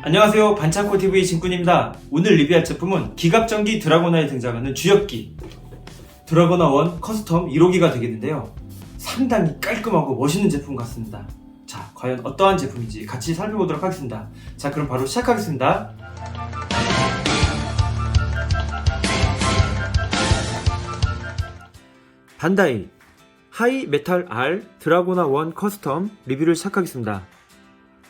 안녕하세요, 반창고TV 진꾼입니다. 오늘 리뷰할 제품은 기갑전기 드라고나에 등장하는 주역기 드라고나 1 커스텀 1호기가 되겠는데요. 상당히 깔끔하고 멋있는 제품 같습니다. 자, 과연 어떠한 제품인지 같이 살펴보도록 하겠습니다. 자, 그럼 바로 시작하겠습니다. 반다이 하이 메탈 R 드라고나 1 커스텀 리뷰를 시작하겠습니다.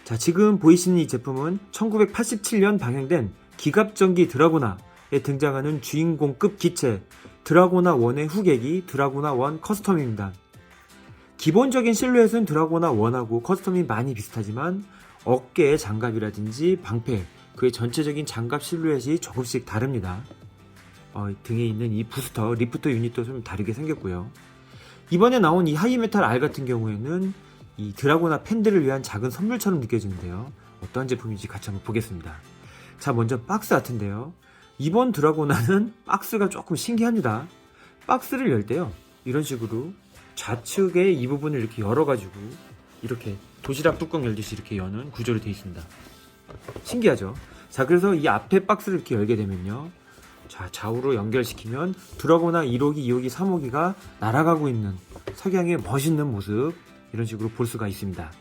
자, 지금 보이시는 이 제품은 1987년 방영된 기갑전기 드라고나에 등장하는 주인공급 기체 드라고나 1의 후계기 드라고나 1 커스텀입니다. 기본적인 실루엣은 드라고나 1하고 커스텀이 많이 비슷하지만 어깨의 장갑이라든지 방패, 그의 전체적인 장갑 실루엣이 조금씩 다릅니다. 등에 있는 이 부스터, 리프터 유닛도 좀 다르게 생겼고요. 이번에 나온 이 하이메탈 R 같은 경우에는 이 드라고나 팬들을 위한 작은 선물처럼 느껴지는데요. 어떤 제품인지 같이 한번 보겠습니다. 자, 먼저 박스 아트인데요. 이번 드라고나는 박스가 조금 신기합니다. 박스를 열 때요, 이런 식으로 좌측에 이 부분을 이렇게 열어가지고 이렇게 도시락 뚜껑 열듯이 이렇게 여는 구조로 되어 있습니다. 신기하죠? 자, 그래서 이 앞에 박스를 이렇게 열게 되면요, 자, 좌우로 연결시키면 드라고나 1호기, 2호기, 3호기가 날아가고 있는 석양의 멋있는 모습, 이런 식으로 볼 수가 있습니다.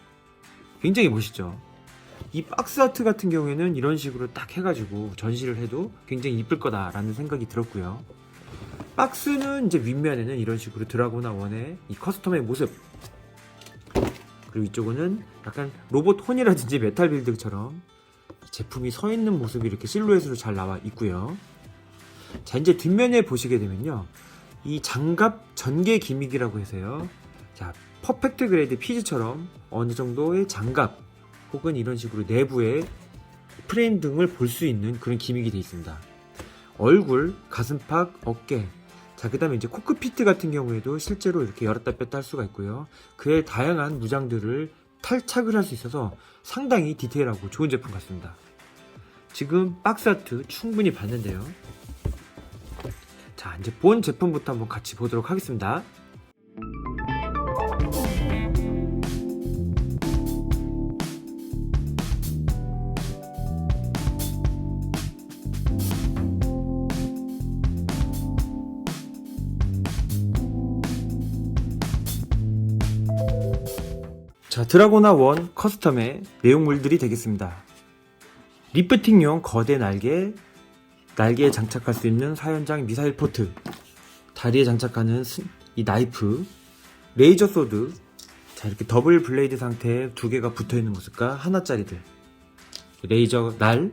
굉장히 멋있죠? 이 박스 아트 같은 경우에는 이런 식으로 딱 해가지고 전시를 해도 굉장히 이쁠 거다라는 생각이 들었고요. 박스는 이제 윗면에는 이런 식으로 드라고나 1의 이 커스텀의 모습, 그리고 이쪽은 약간 로봇 혼이라든지 메탈 빌드처럼 제품이 서 있는 모습이 이렇게 실루엣으로 잘 나와 있고요. 자, 이제 뒷면에 보시게 되면요, 이 장갑 전개 기믹이라고 해서요, 자, 퍼펙트 그레이드 피즈처럼 어느 정도의 장갑 혹은 이런 식으로 내부의 프레임 등을 볼 수 있는 그런 기믹이 되어 있습니다. 얼굴, 가슴팍, 어깨, 자, 그 다음에 이제 코크피트 같은 경우에도 실제로 이렇게 열었다 뺐다 할 수가 있고요. 그의 다양한 무장들을 탈착을 할 수 있어서 상당히 디테일하고 좋은 제품 같습니다. 지금 박스 아트 충분히 봤는데요. 자, 이제 본 제품부터 한번 같이 보도록 하겠습니다. 자, 드라고나 1 커스텀의 내용물들이 되겠습니다. 리프팅용 거대 날개에 장착할 수 있는 사연장 미사일 포트, 다리에 장착하는 이 나이프, 레이저 소드, 자, 이렇게 더블 블레이드 상태에 두 개가 붙어있는 모습과 하나짜리들, 레이저 날,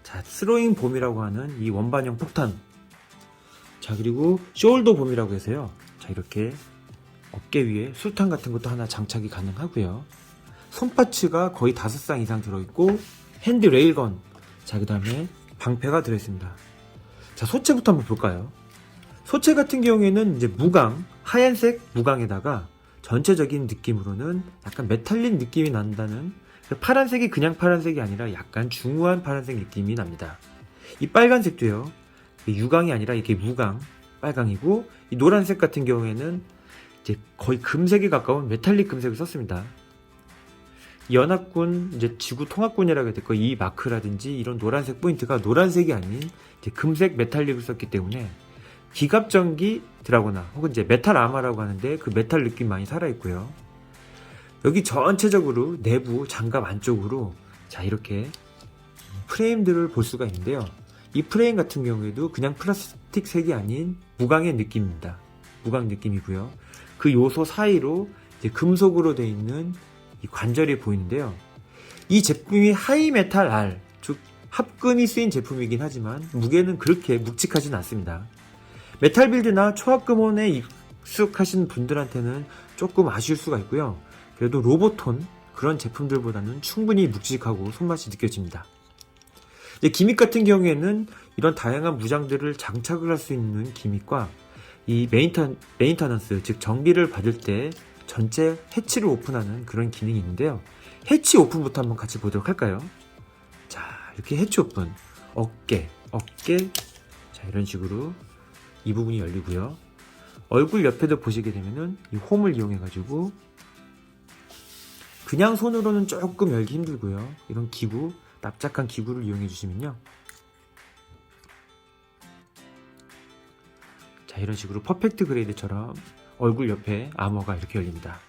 자, 스로잉 봄이라고 하는 이 원반형 폭탄, 자, 그리고 숄더 봄이라고 해서요, 자, 이렇게 어깨 위에 수탄 같은 것도 하나 장착이 가능하고요. 손파츠가 거의 5쌍 이상 들어있고 핸드 레일건, 자, 그 다음에 방패가 들어있습니다. 자, 소체부터 한번 볼까요? 소체 같은 경우에는 이제 무광, 하얀색 무광에다가 전체적인 느낌으로는 약간 메탈릭 느낌이 난다는, 파란색이 그냥 파란색이 아니라 약간 중후한 파란색 느낌이 납니다. 이 빨간색도요, 유광이 아니라 이게 무광, 빨강이고, 이 노란색 같은 경우에는 이제 거의 금색에 가까운 메탈릭 금색을 썼습니다. 연합군, 이제 지구 통합군이라고 해야 될까, 이 마크라든지 이런 노란색 포인트가 노란색이 아닌 이제 금색 메탈릭을 썼기 때문에 기갑전기 드라고나 혹은 이제 메탈 아마라고 하는데 그 메탈 느낌 많이 살아있고요. 여기 전체적으로 내부 장갑 안쪽으로, 자, 이렇게 프레임들을 볼 수가 있는데요. 이 프레임 같은 경우에도 그냥 플라스틱 색이 아닌 무광의 느낌입니다. 무광 느낌이고요. 그 요소 사이로 이제 금속으로 되어 있는 이 관절이 보이는데요. 이 제품이 하이메탈 R, 즉 합금이 쓰인 제품이긴 하지만 무게는 그렇게 묵직하진 않습니다. 메탈 빌드나 초합금원에 익숙하신 분들한테는 조금 아쉬울 수가 있고요. 그래도 로보톤 그런 제품들보다는 충분히 묵직하고 손맛이 느껴집니다. 이제 기믹 같은 경우에는 이런 다양한 무장들을 장착을 할 수 있는 기믹과 이 메인터넌스, 즉 정비를 받을 때 전체 해치를 오픈하는 그런 기능이 있는데요. 해치 오픈부터 한번 같이 보도록 할까요? 자, 이렇게 해치 오픈, 어깨, 자, 이런 식으로 이 부분이 열리고요. 얼굴 옆에도 보시게 되면은 이 홈을 이용해 가지고 그냥 손으로는 조금 열기 힘들고요. 이런 기구, 납작한 기구를 이용해 주시면요. 자, 이런 식으로 퍼펙트 그레이드처럼 얼굴 옆에 아머가 이렇게 열립니다.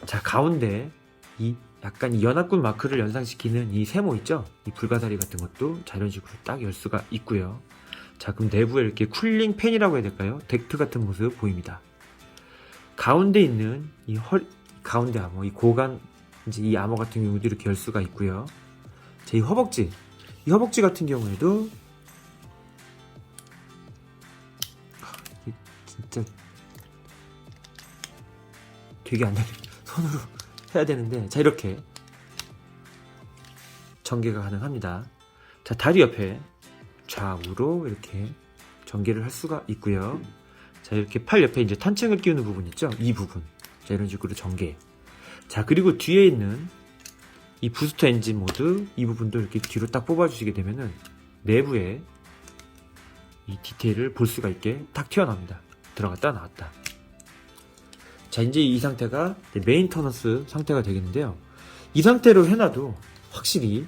자, 가운데 이 약간 이 연합군 마크를 연상시키는 이 세모 있죠? 이 불가사리 같은 것도 자, 이런 식으로 딱 열 수가 있고요. 자, 그럼 내부에 이렇게 쿨링 팬이라고 해야 될까요? 덱트 같은 모습 보입니다. 가운데 있는 이 가운데 아머, 이 고관, 이제 이 아머 같은 경우도 이렇게 열 수가 있고요. 자, 이 허벅지 같은 경우에도 진짜 되게 안 되네. 손으로 해야 되는데, 자, 이렇게 전개가 가능합니다. 자, 다리 옆에 좌우로 이렇게 전개를 할 수가 있고요. 자, 이렇게 팔 옆에 이제 탄창을 끼우는 부분 있죠? 이 부분. 자, 이런 식으로 전개. 자, 그리고 뒤에 있는 이 부스터 엔진 모드 이 부분도 이렇게 뒤로 딱 뽑아주시게 되면은 내부에 이 디테일을 볼 수가 있게 딱 튀어나옵니다. 들어갔다 나왔다. 자, 이제 이 상태가 메인터넌스 상태가 되겠는데요. 이 상태로 해놔도 확실히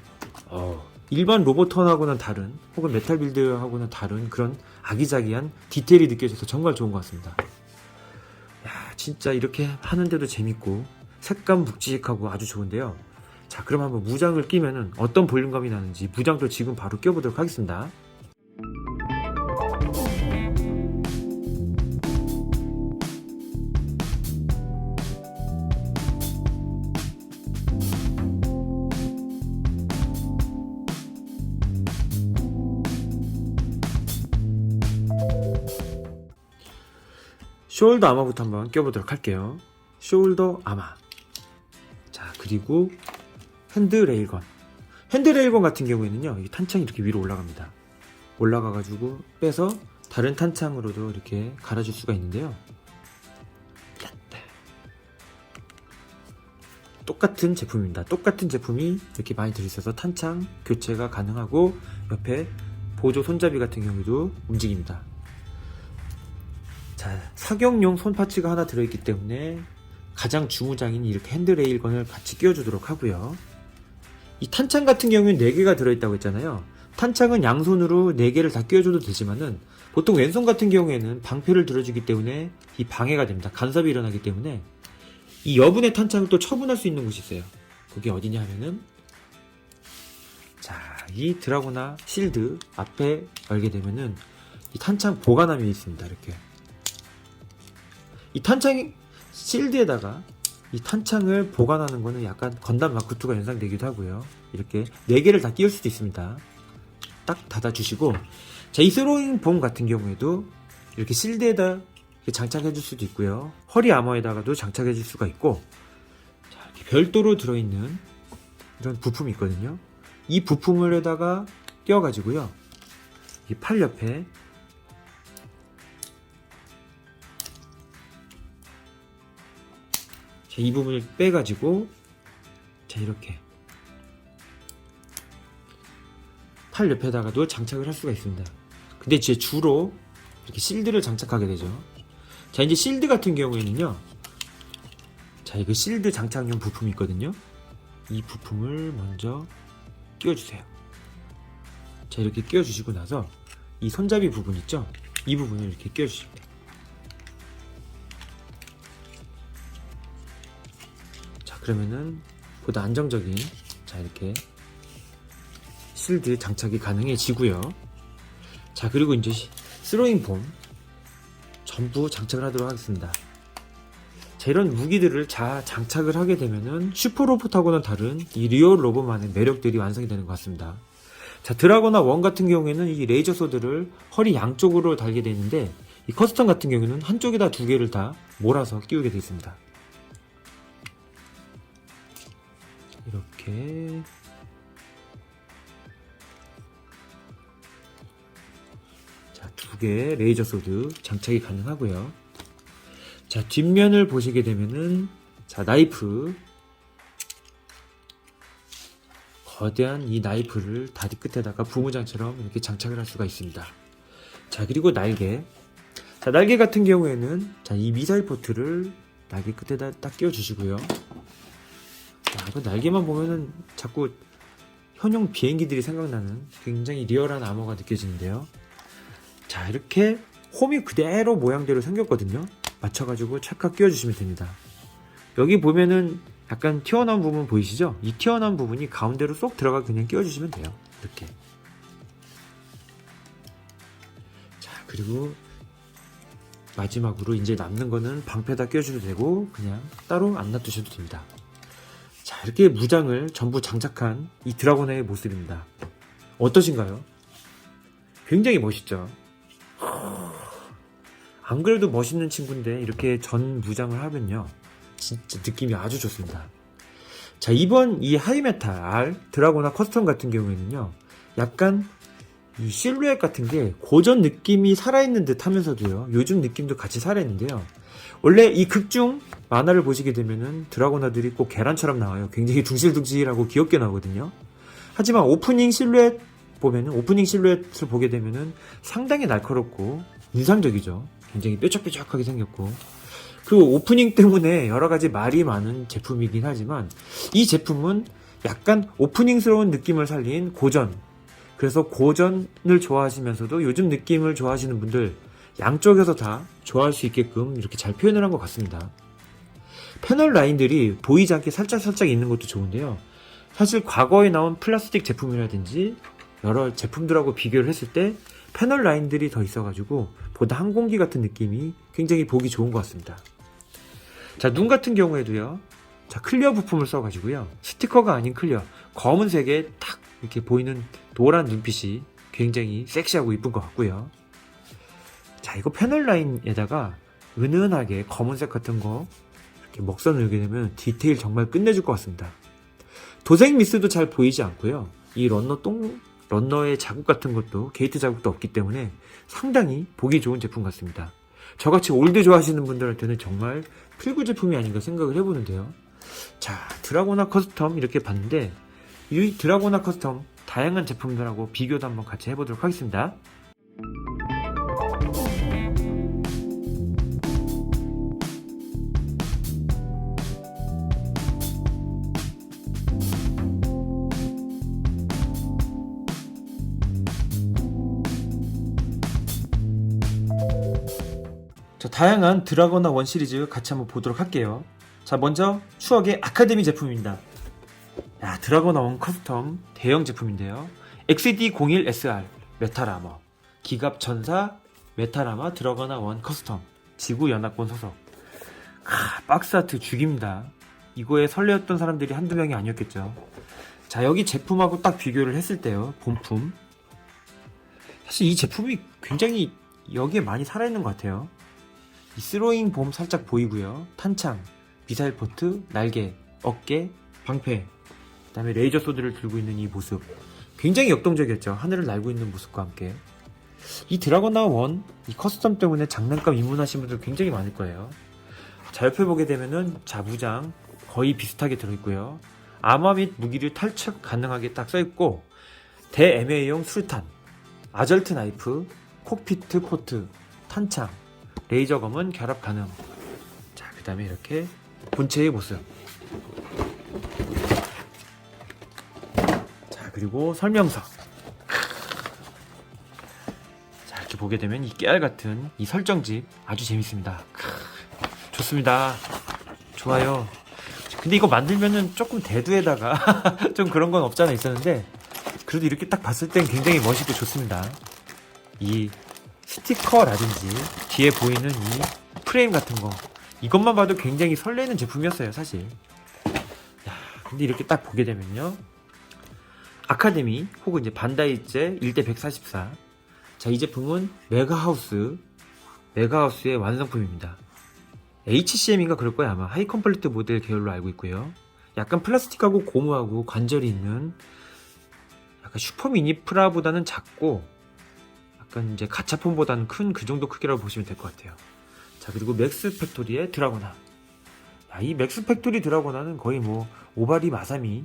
일반 로보턴하고는 다른, 혹은 메탈 빌드하고는 다른 그런 아기자기한 디테일이 느껴져서 정말 좋은 것 같습니다. 야, 진짜 이렇게 하는데도 재밌고 색감 묵직하고 아주 좋은데요. 자, 그럼 한번 무장을 끼면은 어떤 볼륨감이 나는지 무장도 지금 바로 껴보도록 하겠습니다. 숄더 아머부터 한번 껴보도록 할게요. 숄더 아머. 자, 그리고 핸드 레일건. 핸드 레일건 같은 경우에는요, 이 탄창이 이렇게 위로 올라갑니다. 올라가가지고 빼서 다른 탄창으로도 이렇게 갈아줄 수가 있는데요. 똑같은 제품입니다. 똑같은 제품이 이렇게 많이 들어있어서 탄창 교체가 가능하고 옆에 보조 손잡이 같은 경우도 움직입니다. 자, 사격용 손 파츠가 하나 들어있기 때문에 가장 주무장인 이렇게 핸드 레일건을 같이 끼워주도록 하고요. 이 탄창 같은 경우는 4개가 들어있다고 했잖아요. 탄창은 양손으로 4개를 다 끼워줘도 되지만은 보통 왼손 같은 경우에는 방패를 들어주기 때문에 이 방해가 됩니다. 간섭이 일어나기 때문에 이 여분의 탄창을 또 처분할 수 있는 곳이 있어요. 그게 어디냐 하면은, 자, 이 드라고나 실드 앞에 열게 되면은 이 탄창 보관함이 있습니다. 이렇게 이 탄창 실드에다가 이 탄창을 보관하는 거는 약간 건담 마크2가 연상되기도 하고요. 이렇게 4개를 다 끼울 수도 있습니다. 딱 닫아주시고, 자, 이 스로잉 봄 같은 경우에도 이렇게 실드에다 이렇게 장착해 줄 수도 있고요. 허리 아머에다가도 장착해 줄 수가 있고, 자, 이렇게 별도로 들어있는 이런 부품이 있거든요. 이 부품을에다가 껴가지고요. 이 팔 옆에 자, 이 부분을 빼가지고, 자, 이렇게 팔 옆에다가도 장착을 할 수가 있습니다. 근데 제 주로 이렇게 실드를 장착하게 되죠. 자, 이제 실드 같은 경우에는요, 자, 이거 실드 장착용 부품이 있거든요. 이 부품을 먼저 끼워주세요. 자, 이렇게 끼워주시고 나서 이 손잡이 부분 있죠? 이 부분을 이렇게 끼워주십니다. 자, 그러면은 보다 안정적인, 자, 이렇게 실드 장착이 가능해지고요. 자, 그리고 이제 스로잉 폼 전부 장착을 하도록 하겠습니다. 자, 이런 무기들을 장착을 하게 되면은 슈퍼 로봇하고는 다른 이 리얼 로봇만의 매력들이 완성이 되는 것 같습니다. 자, 드라고나 1 같은 경우에는 이 레이저 소드를 허리 양쪽으로 달게 되어 있는데, 이 커스텀 같은 경우에는 한쪽에다 2개를 다 몰아서 끼우게 되어 있습니다. 이렇게 자, 2개 레이저 소드 장착이 가능하고요. 자, 뒷면을 보시게 되면은, 자, 나이프, 거대한 이 나이프를 다리 끝에다가 부무장처럼 이렇게 장착을 할 수가 있습니다. 자, 그리고 날개. 자, 날개 같은 경우에는, 자, 이 미사일 포트를 날개 끝에다 딱 끼워 주시고요. 자, 그 날개만 보면은 자꾸 현용 비행기들이 생각나는 굉장히 리얼한 아머가 느껴지는데요. 자, 이렇게 홈이 그대로 모양대로 생겼거든요. 맞춰가지고 찰칵 끼워주시면 됩니다. 여기 보면은 약간 튀어나온 부분 보이시죠? 이 튀어나온 부분이 가운데로 쏙 들어가 그냥 끼워주시면 돼요. 이렇게. 자, 그리고 마지막으로 이제 남는 거는 방패에다 끼워줘도 되고 그냥 따로 안 놔두셔도 됩니다. 자, 이렇게 무장을 전부 장착한 이 드라고나의 모습입니다. 어떠신가요? 굉장히 멋있죠? 안 그래도 멋있는 친구인데 이렇게 전 무장을 하면요 진짜 느낌이 아주 좋습니다. 자, 이번 이 하이메탈 R 드라고나 커스텀 같은 경우에는요 약간 이 실루엣 같은 게 고전 느낌이 살아있는 듯 하면서도요 요즘 느낌도 같이 살아있는데요. 원래 이 극중 만화를 보시게 되면은 드라고나들이 꼭 계란처럼 나와요. 굉장히 둥실둥실하고 귀엽게 나오거든요. 하지만 오프닝 실루엣을 보게 되면은 상당히 날카롭고 인상적이죠. 굉장히 뾰족뾰족하게 생겼고, 그리고 오프닝 때문에 여러가지 말이 많은 제품이긴 하지만 이 제품은 약간 오프닝스러운 느낌을 살린 고전, 그래서 고전을 좋아하시면서도 요즘 느낌을 좋아하시는 분들 양쪽에서 다 좋아할 수 있게끔 이렇게 잘 표현을 한 것 같습니다. 패널 라인들이 보이지 않게 살짝살짝 있는 것도 좋은데요. 사실 과거에 나온 플라스틱 제품이라든지 여러 제품들하고 비교를 했을 때 패널 라인들이 더 있어가지고 보다 항공기 같은 느낌이 굉장히 보기 좋은 것 같습니다. 자, 눈 같은 경우에도요. 자, 클리어 부품을 써가지고요. 스티커가 아닌 클리어, 검은색에 탁 이렇게 보이는 노란 눈빛이 굉장히 섹시하고 이쁜 것 같고요. 자, 이거 패널 라인에다가 은은하게 검은색 같은 거 이렇게 먹선을 넣게 되면 디테일 정말 끝내줄 것 같습니다. 도색 미스도 잘 보이지 않고요. 이 런너의 자국 같은 것도, 게이트 자국도 없기 때문에 상당히 보기 좋은 제품 같습니다. 저같이 올드 좋아하시는 분들한테는 정말 필구 제품이 아닌가 생각을 해보는데요. 자, 드라고나 커스텀 이렇게 봤는데 이 드라고나 커스텀 다양한 제품들하고 비교도 한번 같이 해보도록 하겠습니다. 자, 다양한 드라고나 원 시리즈 같이 한번 보도록 할게요. 자, 먼저 추억의 아카데미 제품입니다. 야, 드라고나 원 커스텀 대형 제품인데요. XD01SR 메탈 아머, 기갑 전사 메탈 아머 드라고나 원 커스텀 지구 연합권 소속. 박스 아트 죽입니다. 이거에 설레었던 사람들이 한두 명이 아니었겠죠. 자, 여기 제품하고 딱 비교를 했을 때요, 본품. 사실 이 제품이 굉장히 여기에 많이 살아있는 것 같아요. 이 스로잉 봄 살짝 보이고요. 탄창, 미사일 포트, 날개, 어깨, 방패, 그 다음에 레이저 소드를 들고 있는 이 모습 굉장히 역동적이었죠. 하늘을 날고 있는 모습과 함께. 이 드라고나 원, 이 커스텀 때문에 장난감 입문하신 분들 굉장히 많을 거예요. 자, 옆에 보게 되면은 자부장 거의 비슷하게 들어있고요. 아마 및 무기를 탈착 가능하게 딱 써있고, 대MA용 수류탄, 아절트 나이프, 콕피트 포트, 탄창, 레이저 검은 결합 가능. 자, 그 다음에 이렇게 본체의 모습. 자, 그리고 설명서. 자, 이렇게 보게 되면 이 깨알 같은 이 설정집 아주 재밌습니다. 좋습니다. 좋아요. 근데 이거 만들면은 조금 대두에다가 좀 그런 건 없잖아 있었는데, 그래도 이렇게 딱 봤을 땐 굉장히 멋있고 좋습니다. 이 스티커라든지 뒤에 보이는 이 프레임 같은 거, 이것만 봐도 굉장히 설레는 제품이었어요, 사실. 야, 근데 이렇게 딱 보게 되면요, 아카데미 혹은 이제 반다이제 1대144. 자, 이 제품은 메가하우스의 완성품입니다. HCM인가 그럴 거예요. 아마 하이 컴플리트 모델 계열로 알고 있고요. 약간 플라스틱하고 고무하고 관절이 있는 약간 슈퍼 미니 프라보다는 작고 약간 이제 가차폰보다는 큰 그 정도 크기라고 보시면 될 것 같아요. 자, 그리고 맥스 팩토리의 드라고나. 야, 이 맥스 팩토리 드라고나는 거의 뭐 오바리 마사미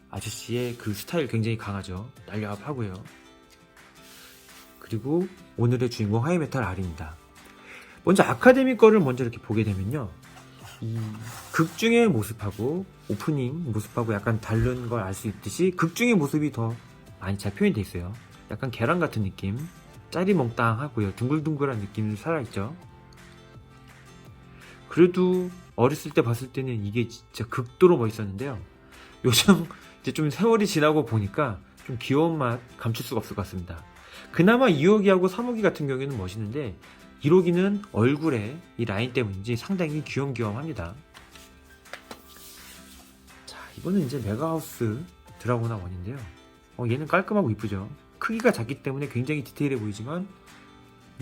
아저씨의 그 스타일 굉장히 강하죠. 날렵하고요. 그리고 오늘의 주인공 하이메탈 R입니다. 먼저 아카데미 거를 먼저 이렇게 보게 되면요, 이 극중의 모습하고 오프닝 모습하고 약간 다른 걸 알 수 있듯이 극중의 모습이 더 많이 잘 표현되어 있어요. 약간 계란 같은 느낌, 짜리몽땅하고요. 둥글둥글한 느낌이 살아있죠. 그래도 어렸을 때 봤을 때는 이게 진짜 극도로 멋있었는데요. 요즘 이제 좀 세월이 지나고 보니까 좀 귀여운 맛 감출 수가 없을 것 같습니다. 그나마 2호기하고 3호기 같은 경우에는 멋있는데 1호기는 얼굴에 이 라인 때문인지 상당히 귀염귀염합니다. 자, 이거는 이제 메가하우스 드라고나 1인데요. 얘는 깔끔하고 이쁘죠. 크기가 작기 때문에 굉장히 디테일해 보이지만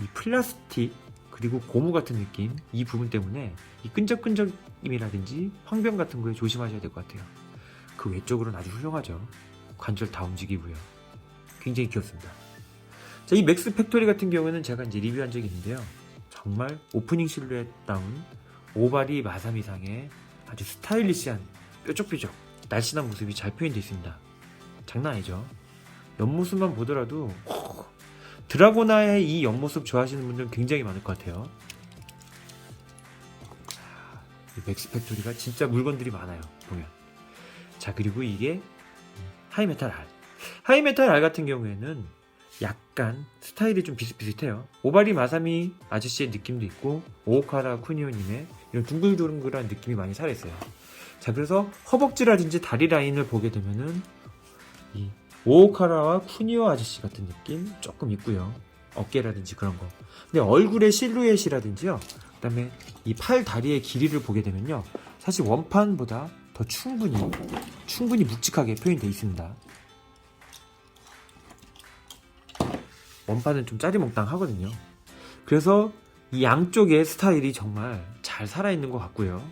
이 플라스틱 그리고 고무 같은 느낌, 이 부분 때문에 이 끈적끈적임이라든지 황변 같은 거에 조심하셔야 될 것 같아요. 그 외적으로는 아주 훌륭하죠. 관절 다 움직이고요. 굉장히 귀엽습니다. 자, 이 맥스 팩토리 같은 경우는 제가 이제 리뷰한 적이 있는데요. 정말 오프닝 실루엣다운 오바리 마사미상의 아주 스타일리시한 뾰족뾰족 날씬한 모습이 잘 표현되어 있습니다. 장난 아니죠? 옆모습만 보더라도 드라고나의 이 옆모습 좋아하시는 분들은 굉장히 많을 것 같아요. 이 맥스 팩토리가 진짜 물건들이 많아요. 보면. 자, 그리고 이게 하이메탈 R. 하이메탈 R 같은 경우에는 약간 스타일이 좀 비슷비슷해요. 오바리 마사미 아저씨의 느낌도 있고 오오카라 쿠니오님의 이런 둥글둥글한 느낌이 많이 살아있어요. 자, 그래서 허벅지라든지 다리 라인을 보게 되면은 이 오오카라와 쿠니오 아저씨 같은 느낌 조금 있고요. 어깨라든지 그런 거. 근데 얼굴의 실루엣이라든지요. 그 다음에 이 팔 다리의 길이를 보게 되면요. 사실 원판보다 더 충분히 묵직하게 표현되어 있습니다. 원판은 좀 짜리몽땅하거든요. 그래서 이 양쪽의 스타일이 정말 잘 살아있는 것 같고요.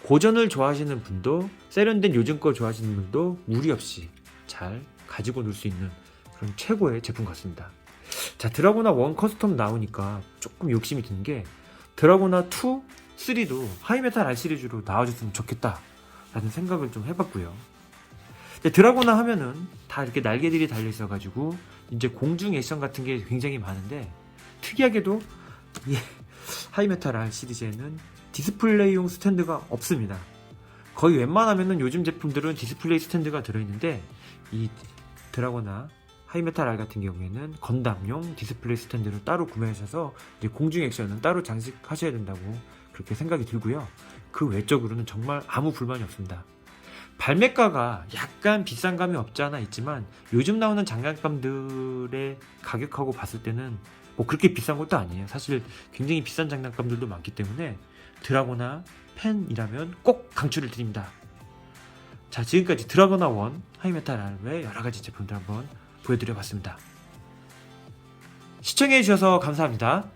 고전을 좋아하시는 분도 세련된 요즘 거 좋아하시는 분도 무리 없이 잘 가지고 놀 수 있는 그런 최고의 제품 같습니다. 자, 드라고나 1 커스텀 나오니까 조금 욕심이 드는 게 드라고나 2, 3도 하이메탈 R 시리즈로 나와줬으면 좋겠다 라는 생각을 좀 해봤고요. 드라고나 하면은 다 이렇게 날개들이 달려있어가지고 이제 공중 액션 같은 게 굉장히 많은데 특이하게도 이 하이메탈 R 시리즈에는 디스플레이용 스탠드가 없습니다. 거의 웬만하면은 요즘 제품들은 디스플레이 스탠드가 들어있는데 이 드라고나 하이메탈 R 같은 경우에는 건담용 디스플레이 스탠드를 따로 구매하셔서 이제 공중 액션은 따로 장식하셔야 된다고 그렇게 생각이 들고요. 그 외적으로는 정말 아무 불만이 없습니다. 발매가가 약간 비싼 감이 없지 않아 있지만 요즘 나오는 장난감들의 가격하고 봤을 때는 뭐 그렇게 비싼 것도 아니에요. 사실 굉장히 비싼 장난감들도 많기 때문에 드라고나 팬이라면 꼭 강추를 드립니다. 자, 지금까지 드라고나 1 하이메탈 R의 여러가지 제품들 한번 보여드려 봤습니다. 시청해주셔서 감사합니다.